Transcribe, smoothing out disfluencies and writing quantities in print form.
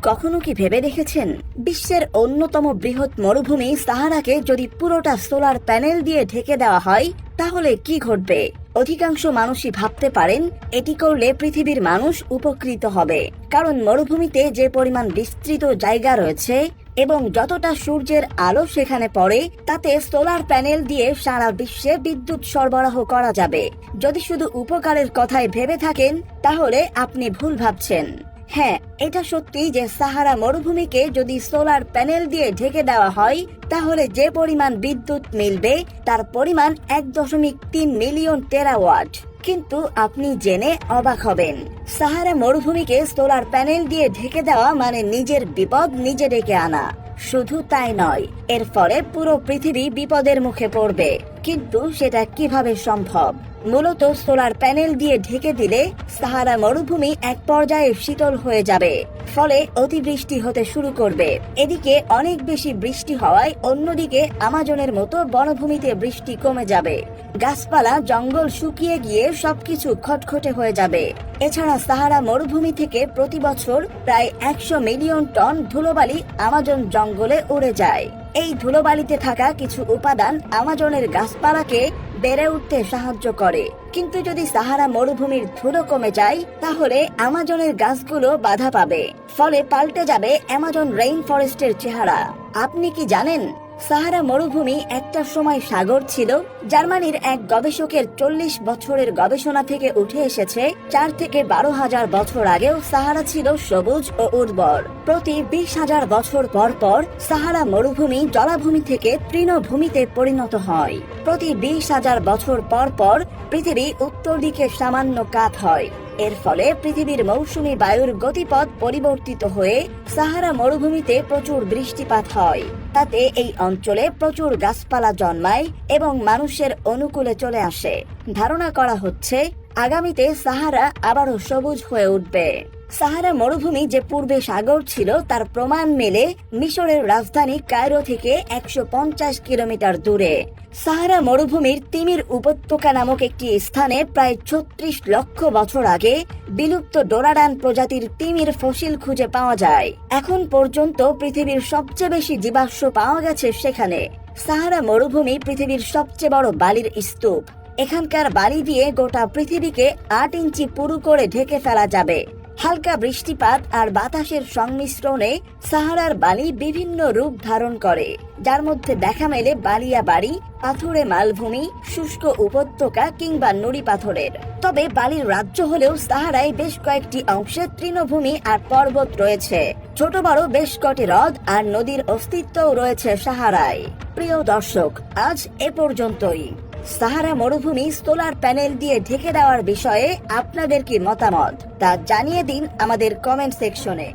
কখনো কি ভেবে দেখেছেন, বিশ্বের অন্যতম বৃহৎ মরুভূমি সাহারাকে যদি পুরোটা সোলার প্যানেল দিয়ে ঢেকে দেওয়া হয় তাহলে কি ঘটবে? অধিকাংশ মানুষই ভাবতে পারেন এটি করলে পৃথিবীর মানুষ উপকৃত হবে, কারণ মরুভূমিতে যে পরিমাণ বিস্তৃত জায়গা রয়েছে এবং যতটা সূর্যের আলো সেখানে পড়ে তাতে সোলার প্যানেল দিয়ে সারা বিশ্বে বিদ্যুৎ সরবরাহ করা যাবে। যদি শুধু উপকারের কথাই ভেবে থাকেন তাহলে আপনি ভুল ভাবছেন। হ্যাঁ, এটা সত্যি যে সাহারা মরুভূমিকে যদি সোলার প্যানেল দিয়ে ঢেকে দেওয়া হয় তাহলে যে পরিমাণ বিদ্যুৎ মিলবে তার পরিমাণ 1.3 মিলিয়ন টেরাওয়াট। কিন্তু আপনি জেনে অবাক হবেন, সাহারা মরুভূমিকে সোলার প্যানেল দিয়ে ঢেকে দেওয়া মানে নিজের বিপদ নিজে ডেকে আনা। শুধু তাই নয়, এর ফলে পুরো পৃথিবী বিপদের মুখে পড়বে। কিন্তু সেটা কিভাবে সম্ভব? মূলত সোলার প্যানেল দিয়ে ঢেকে দিলে সাহারা মরুভূমি এক পর্যায়ে শীতল হয়ে যাবে, ফলে অতিবৃষ্টি হতে শুরু করবে। এদিকে অনেক বেশি বৃষ্টি হওয়ায় অন্যদিকে আমাজনের মতো বনভূমিতে বৃষ্টি কমে যাবে। গাছপালা জঙ্গল শুকিয়ে গিয়ে সবকিছু খটখটে হয়ে যাবে। এছাড়া সাহারা মরুভূমি থেকে প্রতি বছর প্রায় 100 মিলিয়ন টন ধুলোবালি আমাজন জঙ্গলে উড়ে যায়। এই ধুলোবালিতে থাকা কিছু উপাদান আমাজনের গাছপালাকে বেড়ে উঠতে সাহায্য করে। কিন্তু যদি সাহারা মরুভূমির ধুলো কমে যায় তাহলে আমাজনের গাছগুলো বাধা পাবে, ফলে পাল্টে যাবে অ্যামাজন রেইন ফরেস্টের চেহারা। আপনি কি জানেন, সাহারা মরুভূমি একটা সময় সাগর ছিল? জার্মানির এক গবেষকের 40 বছরের গবেষণা থেকে উঠে এসেছে 4 থেকে 12,000 বছর আগেও সাহারা ছিল সবুজ ও উর্বর। প্রতি 20,000 বছর পর পর সাহারা মরুভূমি জলাভূমি থেকে তৃণভূমিতে পরিণত হয়। প্রতি 20,000 বছর পর পর পৃথিবী উত্তর দিকে সামান্য কাত হয়। এর ফলে পৃথিবীর মৌসুমী বায়ুর গতিপথ পরিবর্তিত হয়ে সাহারা মরুভূমিতে প্রচুর বৃষ্টিপাত হয়। তাতে এই অঞ্চলে প্রচুর গাছপালা জন্মায় এবং মানুষের অনুকূলে চলে আসে। ধারণা করা হচ্ছে আগামীতে সাহারা আবারও সবুজ হয়ে উঠবে। সাহারা মরুভূমি যে পূর্বে সাগর ছিল তার প্রমাণ মেলে মিশরের রাজধানী কায়রো থেকে 150 কিলোমিটার দূরে। সাহারা মরুভূমির তিমির উপত্যকা নামক একটি স্থানে প্রায় 36 লক্ষ বছর আগে বিলুপ্ত ডোরাডান প্রজাতির তিমির ফসিল খুঁজে পাওয়া যায়। এখন পর্যন্ত পৃথিবীর সবচেয়ে বেশি জীবাশ্ম পাওয়া গেছে সেখানে। সাহারা মরুভূমি পৃথিবীর সবচেয়ে বড় বালির স্তূপ। এখানকার বালি দিয়ে গোটা পৃথিবীকে 8 ইঞ্চি পুরু করে ঢেকে ফেলা যাবে। হালকা বৃষ্টিপাত আর বাতাসের সংমিশ্রণে সাহারার বালি বিভিন্ন রূপ ধারণ করে, যার মধ্যে দেখা মেলে বালিয়া বাড়ি, পাথুরে মালভূমি, শুষ্ক উপত্যকা কিংবা নুড়ি পাথরের। তবে বালির রাজ্য হলেও সাহারায় বেশ কয়েকটি অংশে তৃণভূমি আর পর্বত রয়েছে। ছোট বড় বেশ কটি হ্রদ আর নদীর অস্তিত্বও রয়েছে সাহারায়। প্রিয় দর্শক, আজ এ পর্যন্তই। সাহারা মরুভূমি সোলার প্যানেল দিয়ে ঢেকে দেওয়ার বিষয়ে আপনাদের কি মতামত তা জানিয়ে দিন আমাদের কমেন্ট সেকশনে।